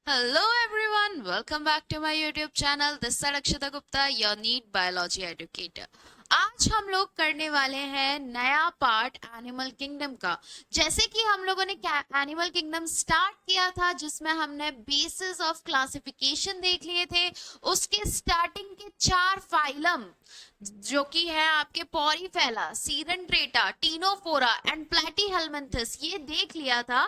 Hello everyone, welcome back to my YouTube channel. This is Akshita Gupta, your NEET Biology Educator. आज हम लोग करने वाले हैं नया पार्ट एनिमल किंगडम का। जैसे कि हम लोगों ने एनिमल किंगडम स्टार्ट किया था जिसमें हमने बेसिस ऑफ क्लासिफिकेशन देख लिए थे। उसके स्टार्टिंग के 4 फाइलम जो कि है आपके पॉरीफेला, सीरनट्रेटा, टीनोफोरा एंड प्लेटीहेल्मिन्थस, ये देख लिया था।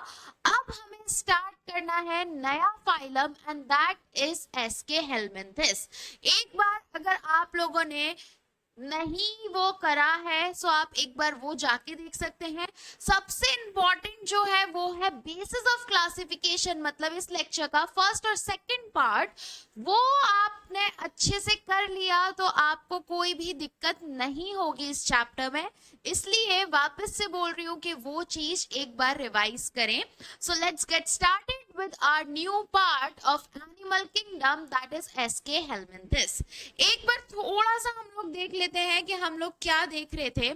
अब हमें स्टार्ट करना है नया phylum and that is aschelminthes. एक बार अगर आप लोगों ने नहीं वो करा है सो आप एक बार वो जाके देख सकते हैं। सबसे इंपॉर्टेंट जो है वो है बेसिस ऑफ क्लासिफिकेशन, मतलब इस लेक्चर का फर्स्ट और सेकंड पार्ट, वो आपने अच्छे से कर लिया तो आपको कोई भी दिक्कत नहीं होगी इस चैप्टर में। इसलिए वापस से बोल रही हूँ कि वो चीज एक बार रिवाइज करें। So let's get started with our new part of animal kingdom, that is SK helminthes. एक बार थोड़ा सा हम लोग देख लेते हैं कि हम लोग क्या देख रहे थे।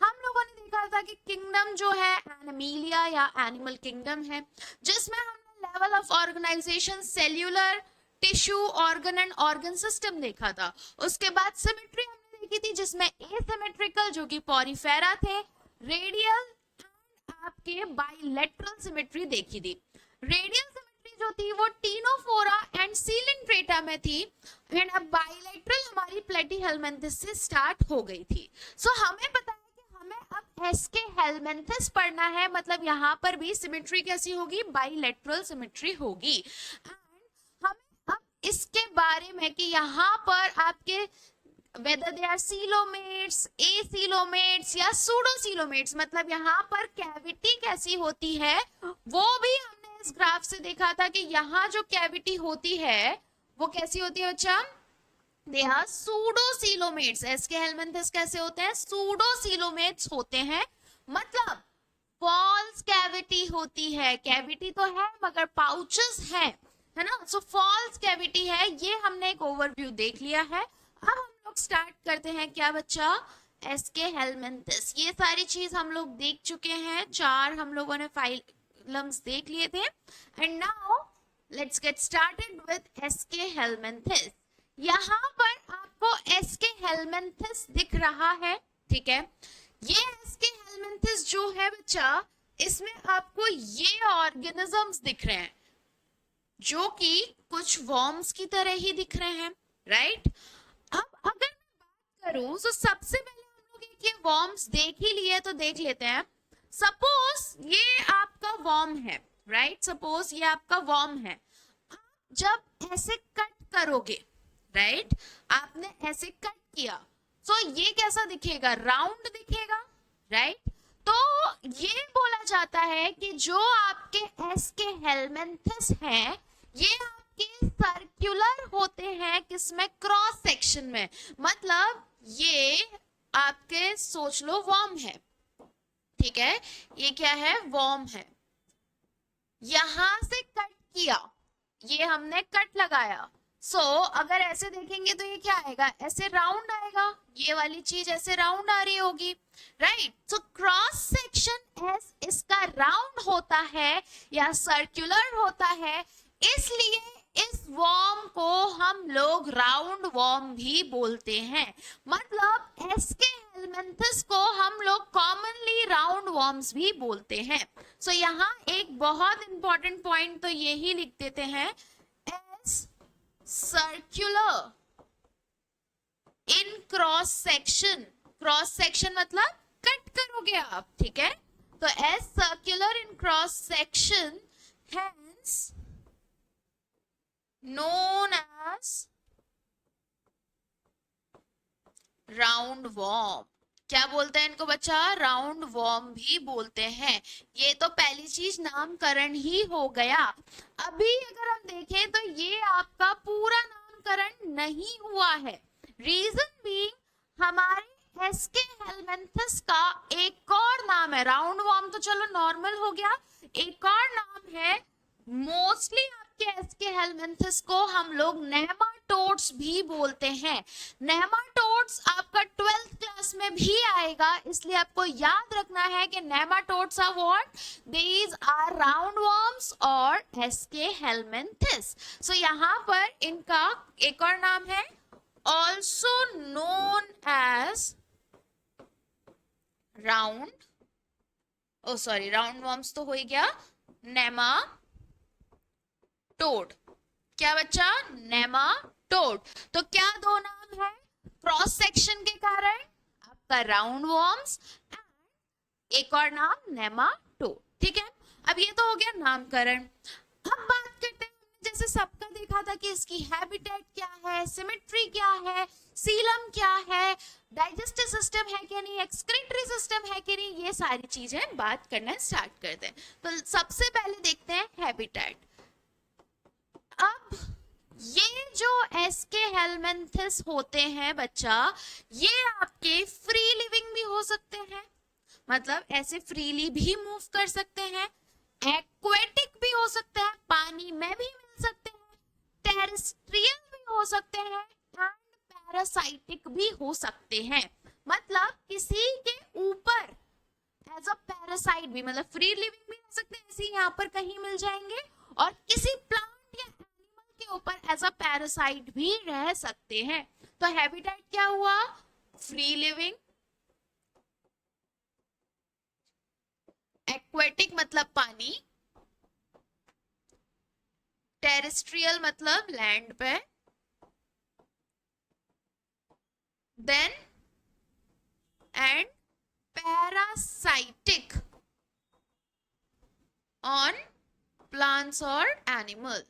हम लोगों ने देखा था कि किंगडम जो है एनिमलिया या एनिमल किंगडम है, जिसमें हमने level of organisation, cellular, tissue, organ and organ system देखा था। उसके बाद सिमेट्री हमने देखी थी जिसमें एसिमेट्रिकल जो कि पॉरीफेरा थे, रेडियल आपके बाइलेटरल सिमेट्री देखी थी। रेडियल सिमेट्री जो थी वो टीनोफोरा एंड सीलेंट्रेटा में थी एंड अब बाइलेटरल हमारी प्लेटीहेल्मिन्थस से स्टार्ट हो गई थी। सो हमें पता है कि हमें अब एसके हेल्मिन्थस पढ़ना है, मतलब यहाँ पर भी सिमेट्री कैसी होगी, बाइलेटरल सिमेट्री होगी। एंड हमें अब इसके बारे में कि यहाँ पर आपके whether they are coelomates, acoelomates या pseudocoelomates, मतलब यहाँ पर कैविटी कैसी होती है वो भी हमने इस ग्राफ से देखा था कि यहाँ जो कैविटी होती है वो कैसी होती है बच्चा, दे आर pseudocoelomates। एसके हेल्मिन्थस कैसे होते हैं, pseudocoelomates होते हैं, मतलब फॉल्स कैविटी होती है। कैविटी तो है मगर पाउचेस है ना। सो फॉल्स कैविटी है, ये हमने एक ओवरव्यू देख लिया है। अब हम लोग स्टार्ट करते हैं क्या बच्चा, एसके हेल्मिन्थस। ये सारी चीज हम लोग देख चुके हैं, 4 हम लोगों ने फाइलम्स देख लिए थे। And now let's get started with aschelminthes. यहाँ पर आपको एसके हेल्मिन्थस दिख रहा है, ठीक है। ये एसके हेल्मिन्थस जो है बच्चा, इसमें आपको ये ऑर्गेनिजम्स दिख रहे हैं जो कि कुछ वॉर्म्स की तरह ही दिख रहे हैं, राइट। अब अगर मैं बात करूं तो सबसे पहले हम लोग एक ये वॉर्म्स देख ही लिए तो देख लेते हैं। सपोज ये आपका वॉर्म है, राइट, सपोज ये आपका वॉर्म है। आप जब ऐसे कट करोगे, राइट, आपने ऐसे कट किया तो ये कैसा दिखेगा, राउंड दिखेगा, राइट। तो ये बोला जाता है कि जो आपके एसके हेल्मिन्थस हैं ये आपके सर्कुलर होते हैं, किसमें, क्रॉस सेक्शन में। मतलब ये आपके सोच लो वॉर्म है, ठीक है, ये क्या है, वॉर्म है। यहां से कट किया, ये हमने कट लगाया। सो अगर ऐसे देखेंगे तो ये क्या आएगा, ऐसे राउंड आएगा, ये वाली चीज ऐसे राउंड आ रही होगी, right. So cross section S इसका राउंड होता है या सर्कुलर होता है, इसलिए इस वॉर्म को हम लोग राउंड वॉर्म भी बोलते हैं। मतलब एसके हेल्मिन्थस को हम लोग कॉमनली राउंड वॉर्म्स भी बोलते हैं। सो यहाँ एक बहुत इंपॉर्टेंट पॉइंट तो यही लिख देते हैं, S circular in cross section. Cross section मतलब कट करोगे आप, ठीक है। तो S circular in cross section, hence known as round warm. क्या बोलते हैं इनको बच्चा, राउंड वॉर्म भी बोलते हैं। ये तो पहली चीज नामकरण ही हो गया। अभी अगर हम देखें तो ये आपका पूरा नामकरण नहीं हुआ है। रीजन बीइंग हमारे एसके हेल्मिन्थस का एक और नाम है, राउंड वॉर्म तो चलो नॉर्मल हो गया, एक और नाम है, मोस्टली के एसके हेल्मिन्थस को हम लोग नेमाटोड नेमाटोड्स भी बोलते हैं। नेमाटोड्स आपका 12th क्लास में भी आएगा, इसलिए आपको याद रखना है कि nematodes are what, these are round worms और एस्के हेलमिंथिस। सो यहाँ पर इनका एक और नाम है, ऑल्सो नोन एज राउंड, ओ सॉरी राउंड वर्म्स तो हो ही गया, नेमाटोड। क्या बच्चा, नेमाटोड। तो क्या दो नाम है, क्रॉस सेक्शन के कारण आपका राउंड वर्म्स, एक और नाम नेमाटोड। ठीक है, अब ये तो हो गया नामकरण। अब बात करते हैं, जैसे सबका देखा था कि इसकी हैबिटेट क्या है, सिमेट्री क्या है, सीलम क्या है, डाइजेस्टिव सिस्टम है कि नहीं, एक्सक्रीटरी सिस्टम है कि नहीं, ये सारी चीजें बात करना स्टार्ट करते हैं। तो सबसे पहले देखते हैं हैबिटेट। अब ये जो एस्के हेलमिंथिस होते हैं बच्चा, ये आपके फ्री लिविंग भी हो सकते हैं, मतलब ऐसे फ्रीली भी मूव कर सकते हैं, एक्वेटिक भी हो सकते हैं, पानी में भी मिल सकते हैं, टेरेस्ट्रियल भी हो सकते हैं, एंड पैरासाइटिक भी हो सकते हैं। मतलब किसी के ऊपर एज अ पैरासाइट भी, मतलब फ्री लिविंग भी रह सकते हैं, ऐसे यहाँ पर कहीं मिल जाएंगे, और किसी प्लांट या एनिमल के ऊपर एज अ पैरासाइट भी रह सकते हैं। तो हैबिटेट क्या हुआ, फ्री लिविंग, एक्वेटिक मतलब पानी, टेरेस्ट्रियल मतलब लैंड पे, then and parasitic on plants और एनिमल।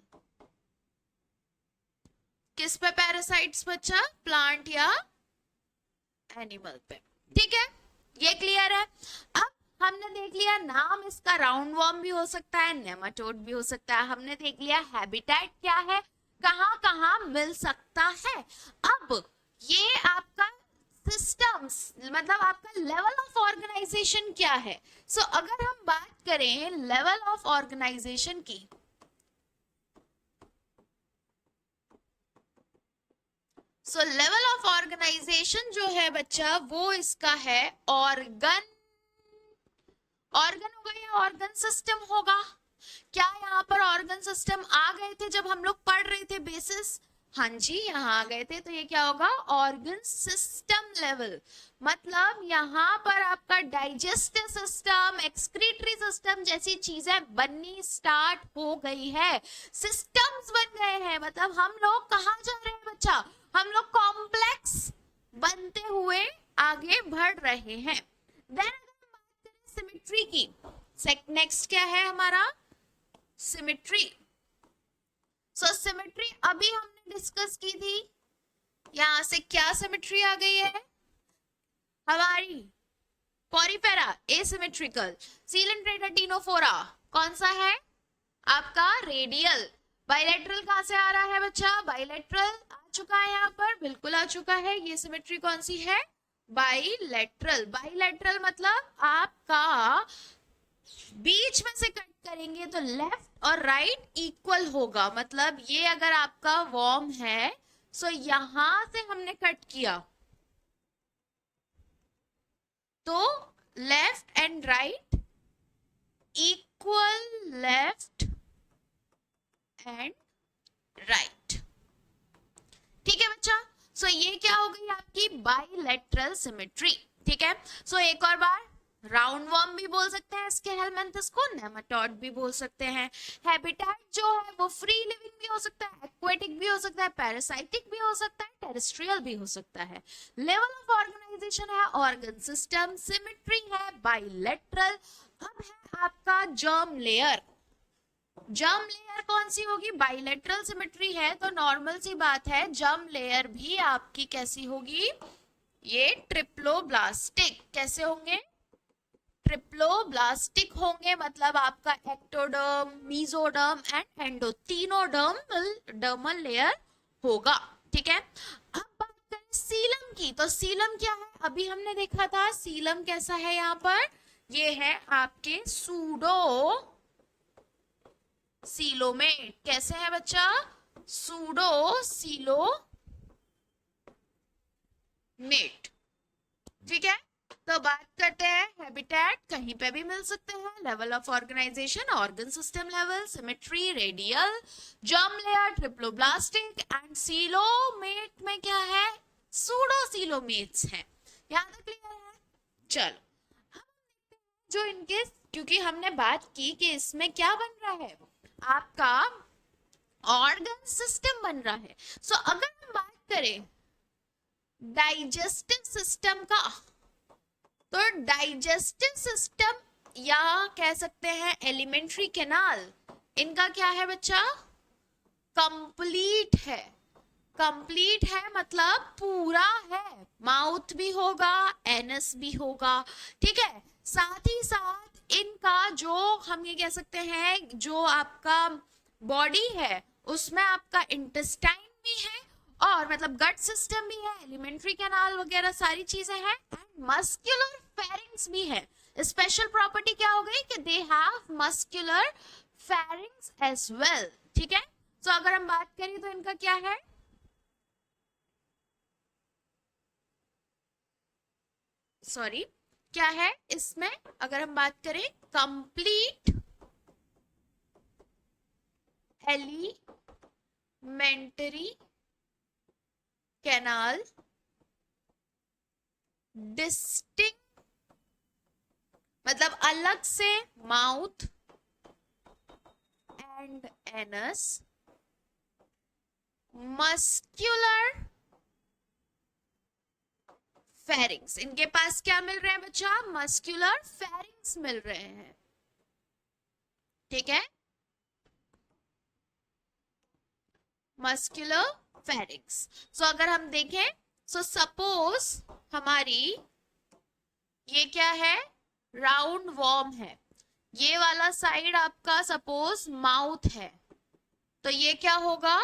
किस पे पैरासाइट्स बच्चा, प्लांट या एनिमल पे। ठीक है, ये क्लियर है। अब हमने देख लिया नाम इसका, राउंड वर्म भी हो सकता है, नेमाटोड भी हो सकता है। हमने देख लिया हैबिटेट क्या है, कहां कहां मिल सकता है। अब ये आपका सिस्टम्स, मतलब आपका लेवल ऑफ ऑर्गेनाइजेशन क्या है। सो अगर हम बात करें लेवल ऑफ ऑर्गेनाइजेशन की, सो लेवल ऑफ ऑर्गेनाइजेशन जो है बच्चा, वो इसका है ऑर्गन। ऑर्गन होगा या ऑर्गन सिस्टम होगा। क्या यहाँ पर ऑर्गन सिस्टम आ गए थे जब हम लोग पढ़ रहे थे बेसिस, हाँ जी यहाँ आ गए थे। तो ये क्या होगा, ऑर्गन सिस्टम लेवल। मतलब यहाँ पर आपका डाइजेस्टिव सिस्टम, एक्सक्रीटरी सिस्टम जैसी चीजें बननी स्टार्ट हो गई है, सिस्टम्स बन गए हैं। मतलब हम लोग कहाँ जा रहे हैं बच्चा, हम लोग कॉम्प्लेक्स बनते हुए आगे बढ़ रहे हैं। देन सिमेट्री की, नेक्स्ट क्या है हमारा, सिमेट्री। सो सिमेट्री अभी हमने डिस्कस की थी, यहां से क्या सिमेट्री आ गई है हमारी, पोरिफेरा एसिमेट्रिकल, सीलेंट्रेटा टीनोफोरा कौन सा है आपका, रेडियल। बाइलेटरल कहां से आ रहा है बच्चा, बाइलेटरल आ चुका है, यहाँ पर बिल्कुल आ चुका है। ये सिमेट्री कौन सी है, बाइलेटरल। बाइलेटरल मतलब आपका बीच में से कट करेंगे तो लेफ्ट और राइट इक्वल होगा। मतलब ये अगर आपका वर्म है, सो यहां से हमने कट किया तो left and right equal, left and right. ठीक है बच्चा, सो ये क्या हो गई आपकी बाइलेटरल सिमेट्री। ठीक है, सो एक और बार, राउंड वर्म भी बोल सकते हैं इसके हेलमिंथिस को, नेमाटोड भी बोल सकते हैं। हैबिटेट जो है वो फ्री लिविंग भी हो सकता है, एक्वेटिक भी हो सकता है, पैरासाइटिक भी हो सकता है, टेरेस्ट्रियल भी हो सकता है। लेवल ऑफ ऑर्गेनाइजेशन है ऑर्गन सिस्टम, सिमेट्री है बाइलेटरल। अब है आपका जर्म लेयर। जर्म लेयर कौन सी होगी, बाइलेटरल सिमेट्री है तो नॉर्मल सी बात है, जर्म लेयर भी आपकी कैसी होगी, ये ट्रिप्लोब्लास्टिक। कैसे होंगे, ट्रिप्लोब्लास्टिक होंगे। मतलब आपका एक्टोडर्म, मेसोडर्म एंड एंडो तीनों डर्मल लेयर होगा। ठीक है, अब बात करें सीलम की, तो सीलम क्या है, अभी हमने देखा था सीलम कैसा है, यहाँ पर ये है आपके सूडो सीलोमेट। कैसे है बच्चा, सूडोसिलोमेट। ठीक है, तो बात करते हैं हैबिटेट, कहीं पे भी मिल सकते हैं। Level of organisation, organ system level, symmetry, radial, germ layer, triploblastic and coelomate में क्या है, सूडोसिलोमेट्स है। यहाँ तक क्लियर है? चलो जो इनके, क्योंकि हमने बात की कि इसमें क्या बन रहा है, आपका ऑर्गन सिस्टम बन रहा है। सो अगर हम बात करें डाइजेस्टिव सिस्टम का, तो डाइजेस्टिव सिस्टम या कह सकते हैं एलिमेंट्री कैनाल, इनका क्या है बच्चा, कंप्लीट है। कंप्लीट है मतलब पूरा है, माउथ भी होगा, एनस भी होगा। ठीक है, साथ ही साथ इनका जो हम ये कह सकते हैं, जो आपका बॉडी है उसमें आपका इंटेस्टाइन भी है, और मतलब गट सिस्टम भी है, एलिमेंट्री कैनाल वगैरह सारी चीजें हैं, एंड मस्कुलर फेरिंग्स भी है। स्पेशल प्रॉपर्टी क्या हो गई कि they have muscular pharynx as well. ठीक है, तो अगर हम बात करें तो इनका क्या है, सॉरी क्या है इसमें, अगर हम बात करें कंप्लीट एलिमेंट्री कैनाल, डिस्टिंक्ट मतलब अलग से mouth and anus, muscular pharynx. इनके पास क्या मिल रहे हैं बच्चा, मस्क्यूलर फेरिंग्स मिल रहे हैं। ठीक है, मस्क्यूलर फेरिंग्स। सो अगर हम देखें, सो सपोज हमारी ये क्या है, राउंड वॉर्म है, ये वाला साइड आपका सपोज माउथ है, तो ये क्या होगा,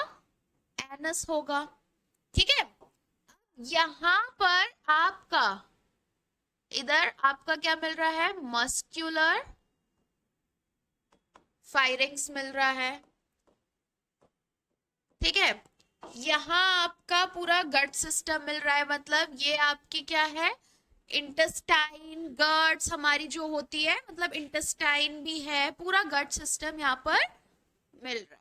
एनस होगा। ठीक है, यहां पर आपका इधर आपका क्या मिल रहा है, मस्क्यूलर फायरिंग्स मिल रहा है। ठीक है, यहां आपका पूरा गट सिस्टम मिल रहा है, मतलब ये आपकी क्या है, इंटेस्टाइन, गट्स हमारी जो होती है, मतलब इंटेस्टाइन भी है, पूरा गट सिस्टम यहाँ पर मिल रहा है।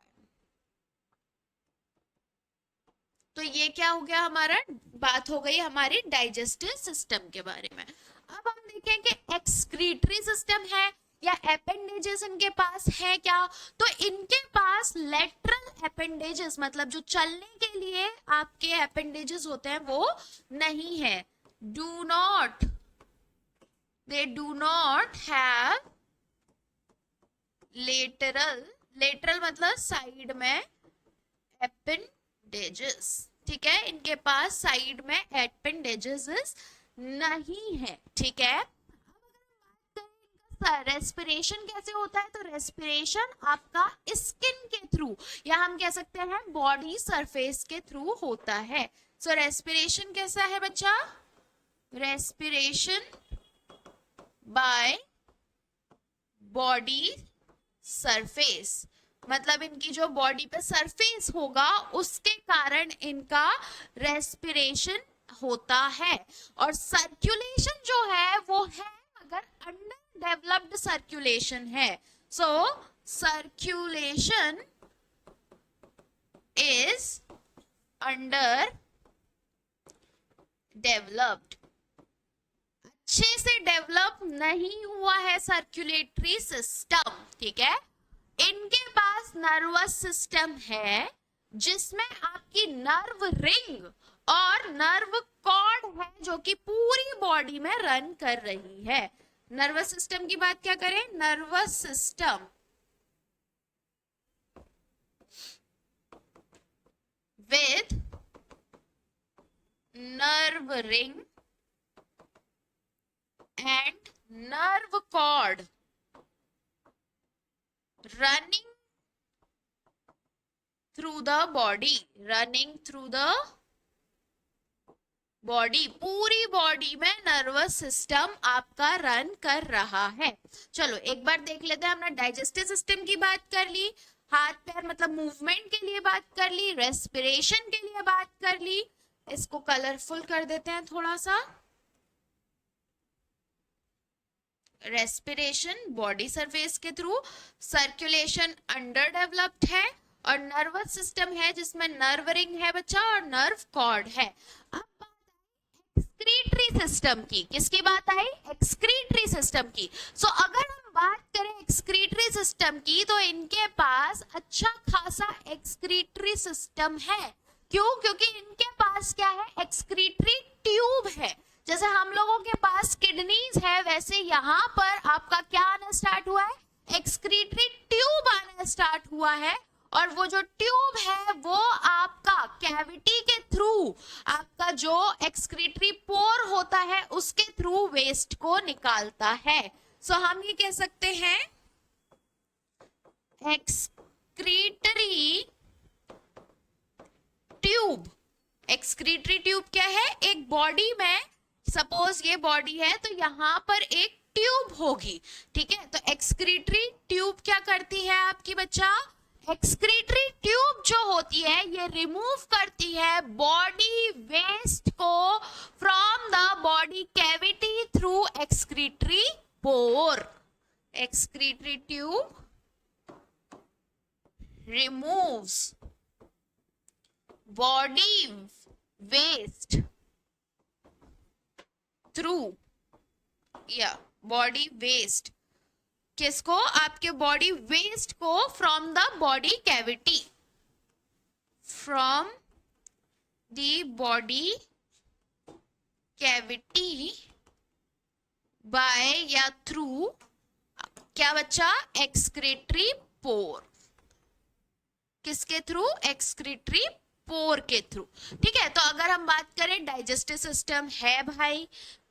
तो ये क्या हो गया, हमारा बात हो गई हमारी डाइजेस्टिव सिस्टम के बारे में। अब हम देखें कि एक्सक्रीटरी सिस्टम है या एपेंडेजेस इनके पास है क्या, तो इनके पास लेटरल एपेंडेजेस मतलब जो चलने के लिए आपके एपेंडेजेस होते हैं वो नहीं है, do not, they do not have lateral, lateral मतलब साइड में एपेंडेजेस। ठीक है, इनके पास साइड में एपेंडेजेस नहीं है। ठीक है, रेस्पिरेशन कैसे होता है, तो रेस्पिरेशन आपका स्किन के थ्रू या हम कह सकते हैं बॉडी सरफेस के थ्रू होता है। सो रेस्पिरेशन कैसा है बच्चा, रेस्पिरेशन बाय बॉडी सरफेस, मतलब इनकी जो बॉडी पे सरफेस होगा उसके कारण इनका रेस्पिरेशन होता है। और सर्कुलेशन जो है वो है अगर अंडर डेवलप्ड सर्कुलेशन है, सो सर्कुलेशन इज अंडर डेवलप्ड, अच्छे से डेवलप नहीं हुआ है सर्कुलेटरी सिस्टम। ठीक है, इनके पास नर्वस सिस्टम है जिसमें आपकी नर्व रिंग और नर्व कॉर्ड है जो कि पूरी बॉडी में रन कर रही है। नर्वस सिस्टम की बात क्या करें, nervous system with nerve ring and nerve cord running through the body, running through the body, पूरी बॉडी में नर्वस सिस्टम आपका रन कर रहा है। चलो एक बार देख लेते हैं, हमने डाइजेस्टिव सिस्टम की बात कर ली, हाथ पैर मतलब मूवमेंट के लिए बात कर ली, रेस्पिरेशन के लिए बात कर ली। इसको कलरफुल कर देते हैं थोड़ा सा। रेस्पिरेशन बॉडी सरफेस के थ्रू, सर्कुलेशन अंडर डेवलप्ड है, और नर्वस सिस्टम है जिसमें नर्व रिंग है बच्चा और नर्व कॉर्ड है। अब एक्सक्रीटरी सिस्टम की, किसकी बात आई? एक्सक्रीटरी सिस्टम की। सो अगर हम बात करें एक्सक्रीटरी सिस्टम की तो इनके पास अच्छा खासा एक्सक्रीटरी सिस्टम है। क्यों? क्योंकि इनके पास क्या है? एक्सक्रीटरी ट्यूब है। जैसे हम लोगों के पास किडनीज है, वैसे यहाँ पर आपका क्या आना स्टार्ट हुआ है? एक्सक्रीटरी ट्यूब आना स्टार्ट हुआ है। और वो जो ट्यूब है वो आपका कैविटी के थ्रू, आपका जो एक्सक्रीटरी पोर होता है उसके थ्रू वेस्ट को निकालता है। सो हम ये कह सकते हैं एक्सक्रीटरी ट्यूब। एक्सक्रीटरी ट्यूब क्या है? एक बॉडी में, सपोज ये बॉडी है तो यहाँ पर एक ट्यूब होगी, ठीक है। तो एक्सक्रीटरी ट्यूब क्या करती है आपकी बच्चा? एक्सक्रीटरी ट्यूब जो होती है ये रिमूव करती है बॉडी वेस्ट को from the body cavity through excretory pore. Excretory tube removes body waste through body waste, किसको? आपके बॉडी वेस्ट को from the body cavity, from the body cavity by या थ्रू क्या बच्चा? Excretory pore. किसके through? Excretory पोर के through, ठीक है। तो अगर हम बात करें डाइजेस्टिव सिस्टम है भाई,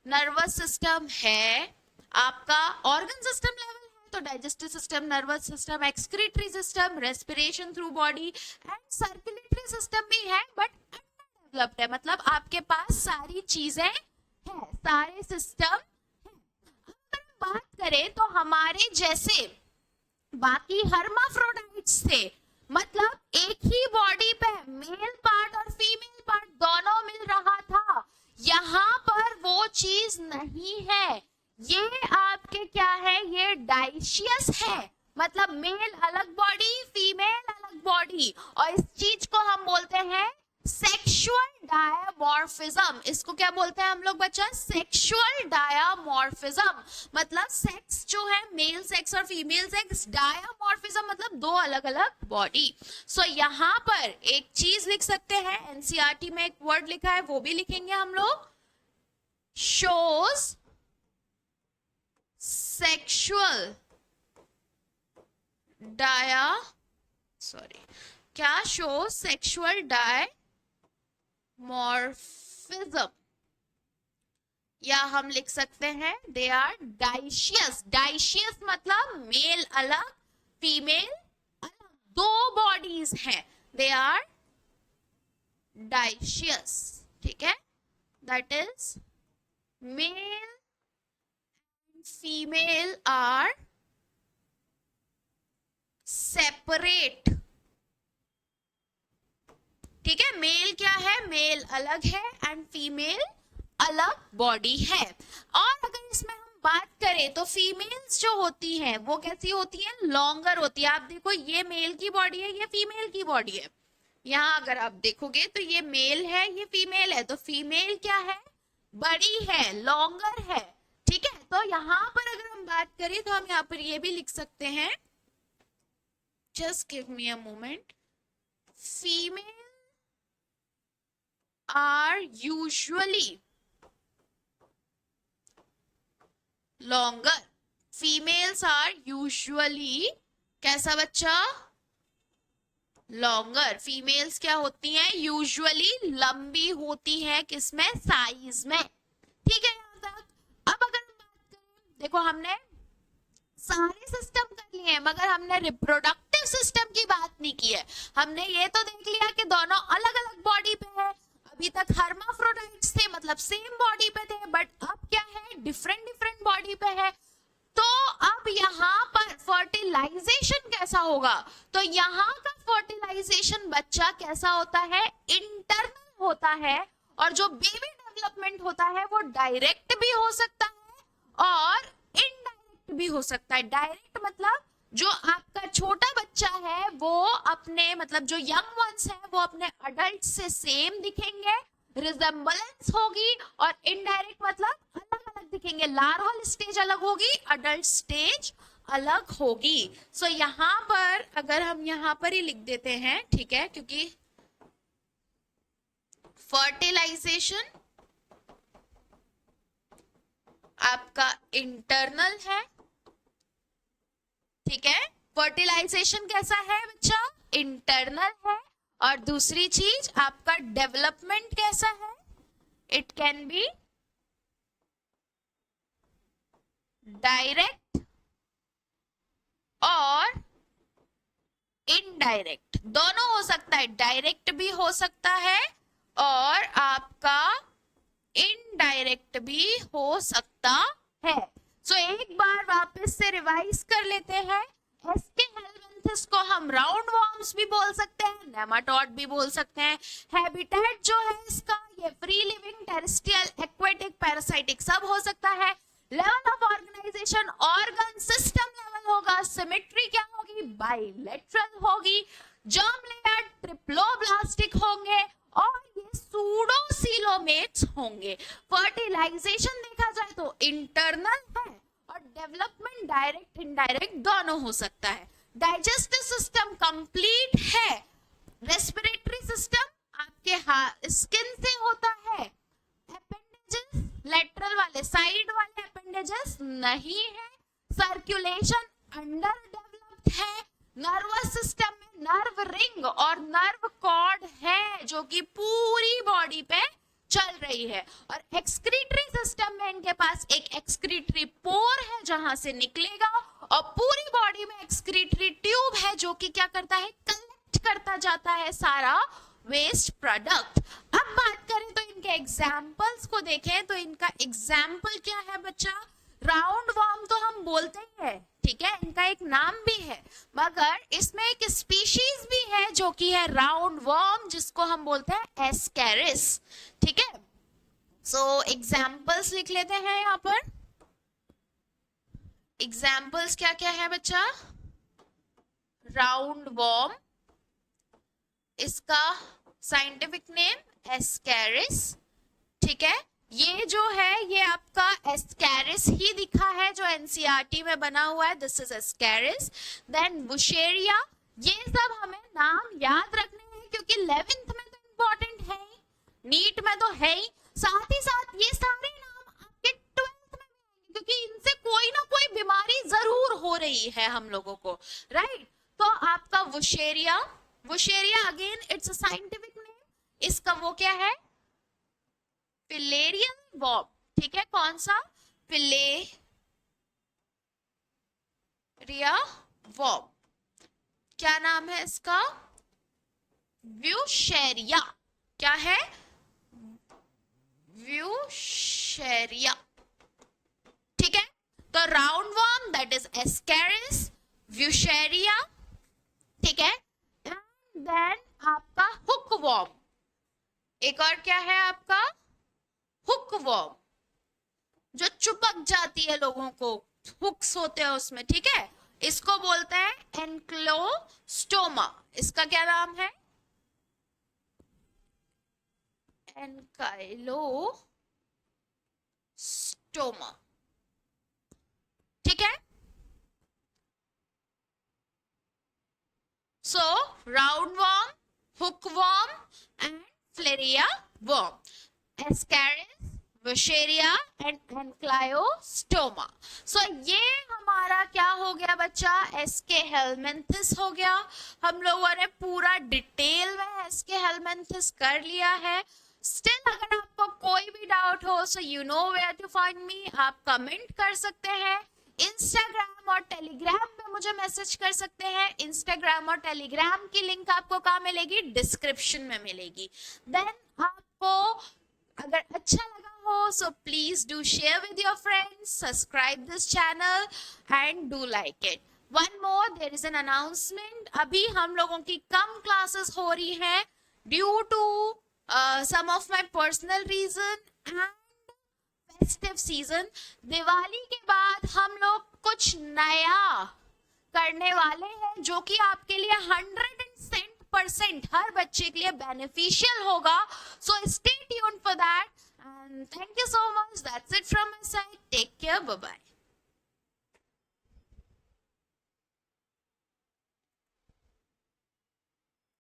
नर्वस सिस्टम है, आपका ऑर्गन सिस्टम लेवल है तो digestive system, nervous system, excretory system, respiration through body and circulatory system भी है बट अंडरडेवलप्ड है, मतलब आपके पास सारी चीजें हैं, सारे सिस्टम हैं। अगर हम बात करें तो हमारे जैसे बाकी हर्माफ्रोडाइट्स थे, मतलब एक ही बॉडी पे मेल पार्ट और फीमेल पार्ट दोनों मिल रहा था, यहाँ पर वो चीज नहीं है। ये आपके क्या है? ये डाइशियस है, मतलब मेल अलग बॉडी, फीमेल अलग बॉडी, और इस चीज को हम बोलते हैं सेक्सुअल डायमॉर्फिज्म। इसको क्या बोलते हैं हम लोग बच्चा? Sexual dimorphism. मतलब सेक्स जो है मेल सेक्स और फीमेल सेक्स, डायमॉर्फिज्म मतलब दो अलग अलग बॉडी। सो यहाँ पर एक चीज लिख सकते हैं, एनसीईआरटी में एक वर्ड लिखा है वो भी लिखेंगे हम लोग, शोज सेक्सुअल क्या? शो सेक्सुअल डायमॉर्फिज्म, या हम लिख सकते हैं दे आर डाइशियस। डाइशियस मतलब मेल अलग फीमेल अलग, दो बॉडीज हैं, दे आर डाइशियस, ठीक है। That is male female are separate, ठीक है। मेल क्या है? मेल अलग है एंड फीमेल अलग बॉडी है। और अगर इसमें हम बात करें तो फीमेल्स जो होती हैं वो कैसी होती हैं? लॉन्गर होती है। आप देखो ये मेल की बॉडी है, ये फीमेल की बॉडी है। यहाँ अगर आप देखोगे तो ये मेल है, ये फीमेल है, तो फीमेल क्या है? बड़ी है, लॉन्गर है, ठीक है। तो यहाँ पर अगर हम बात करें तो हम यहाँ पर ये भी लिख सकते हैं, just give me a moment, female are usually longer, females are usually कैसा बच्चा? लॉन्गर। फीमेल्स क्या होती हैं? यूजुअली लंबी होती है, किसमें? साइज में, ठीक है। यहाँ तक अब अगर हम बात करें, देखो हमने सारे सिस्टम कर लिए हैं मगर हमने रिप्रोडक्टिव सिस्टम की बात नहीं की है। हमने ये तो देख लिया कि दोनों अलग अलग बॉडी पे है, अभी तक हर्माफ्रोडाइट्स थे मतलब सेम बॉडी पे थे, बट अब क्या है? डिफरेंट डिफरेंट बॉडी पे है। तो अब यहाँ पर फर्टिलाइजेशन कैसे कैसा होगा? तो यहाँ का फर्टिलाइजेशन बच्चा कैसा होता है? इंटरनल होता है। और जो बेबी डेवलपमेंट होता है वो डायरेक्ट भी हो सकता है और इनडायरेक्ट भी हो सकता है। डायरेक्ट मतलब जो आपका छोटा बच्चा है वो अपने मतलब जो यंग वंस है वो अपने अडल्ट से सेम दिखेंगे, रिजेम्बलेंस होगी। और इनडायरेक्ट मतलब अलग अलग दिखेंगे, लार्वल स्टेज अलग होगी, अडल्ट स्टेज अलग होगी। सो यहाँ पर अगर हम यहाँ पर ही लिख देते हैं, ठीक है, क्योंकि फर्टिलाइजेशन आपका इंटरनल है, ठीक है। फर्टिलाइजेशन कैसा है बच्चा? इंटरनल है। और दूसरी चीज आपका डेवलपमेंट कैसा है? इट कैन बी डायरेक्ट और इनडायरेक्ट, दोनों हो सकता है। डायरेक्ट भी हो सकता है और आपका इनडायरेक्ट भी हो सकता है। सो एक बार वापस से रिवाइज कर लेते हैं। एस्के हेलमिंथस को हम राउंड वॉर्म्स भी बोल सकते हैं, नेमाटोड भी बोल सकते हैं। हैबिटेट जो है इसका ये free living, terrestrial, aquatic, parasitic सब हो सकता है। Level of organisation organ system level होगा। सिमेट्री क्या होगी? बाइलेटरल होगी। जर्म लेयर ट्रिप्लोब्लास्टिक होंगे और ये सूडोसिलोमेट्स होंगे। फर्टिलाइजेशन देखा जाए तो इंटरनल है और डेवलपमेंट डायरेक्ट इनडायरेक्ट दोनों हो सकता है। डाइजेस्टिव सिस्टम कंप्लीट है। रेस्पिरेटरी सिस्टम आपके स्किन से होता है। अपेंडेजेस लेटरल वाले, साइड वाले अपेंडेजेस नहीं है। सर्कुलेशन अंडर डेवलप्ड है। नर्वस सिस्टम में नर्व रिंग और नर्व कॉर्ड है जो कि पूरी बॉडी पे चल रही है। और एक्सक्रीटरी सिस्टम में इनके पास एक एक्सक्रीटरी पोर है जहां से निकलेगा और पूरी बॉडी में एक्सक्रीटरी ट्यूब है जो कि क्या करता है? कलेक्ट करता जाता है सारा वेस्ट प्रोडक्ट। अब बात करें तो इनके एग्जाम्पल्स को देखें तो इनका एग्जाम्पल क्या है बच्चा? राउंड वॉर्म तो हम बोलते ही है, ठीक है, इनका एक नाम भी है, मगर इसमें एक स्पीशीज भी है जो कि है राउंड वॉर्म, जिसको हम बोलते हैं एस्कैरिस, ठीक है। सो एग्जाम्पल्स लिख लेते हैं यहाँ पर। एग्जाम्पल्स क्या क्या है बच्चा? राउंड वॉर्म, इसका साइंटिफिक नेम एस्कैरिस, ठीक है। ये जो है ये आपका एस्कैरिस ही दिखा है जो एनसीईआरटी में बना हुआ है, दिस इज एस्कैरिस। देन बुशेरिया, ये सब हमें नाम याद रखने हैं क्योंकि 11th में तो इम्पोर्टेंट है ही, नीट में तो है ही, साथ ही साथ ये सारे नाम आपके 12th में भी आएंगे क्योंकि इनसे कोई ना कोई बीमारी जरूर हो रही है हम लोगों को, राइट। तो आपका wuchereria, wuchereria again it's a scientific name, इसका वो क्या है? फिलेरियन वॉर्म, ठीक है। कौन सा? Filaria worm. क्या नाम है इसका? व्यूशेरिया। क्या है? व्यूशेरिया, ठीक है। तो round worm that is ascaris, wuchereria, ठीक है। एंड देन आपका हुक वॉर्म, एक और क्या है आपका? हुक वॉर्म, जो चिपक जाती है लोगों को, हुक्स होते हैं उसमें, ठीक है। इसको बोलते हैं एनक्लोस्टोमा। इसका क्या नाम है? एनकाइलोस्टोमा, ठीक है। So round worm, hook worm and filaria worm, ascaris, wuchereria and ancylostoma. So ये हमारा क्या हो गया बच्चा? एस्के हेलमिंथस हो गया। हम लोगों ने पूरा डिटेल में एस्के हेलमिंथस कर लिया है। स्टिल अगर आपको कोई भी डाउट हो so you know where to find me, आप कमेंट कर सकते हैं। इंस्टाग्राम और टेलीग्राम पे मुझे मैसेज कर सकते हैं। इंस्टाग्राम और टेलीग्राम की लिंक आपको कहाँ मिलेगी? डिस्क्रिप्शन में मिलेगी। देन आपको अगर अच्छा लगा हो so please do share with your friends, subscribe this channel and do like it. One more, there is an announcement, अभी हम लोगों की कम क्लासेस हो रही हैं due to some of my personal reason and festive season. Diwali के बाद हम लोग कुछ नया करने वाले हैं जो कि आपके लिए 100% हर बच्चे के लिए बेनिफिशियल होगा। So stay tuned for that and thank you so much. That's it from my side. Take care, bye bye.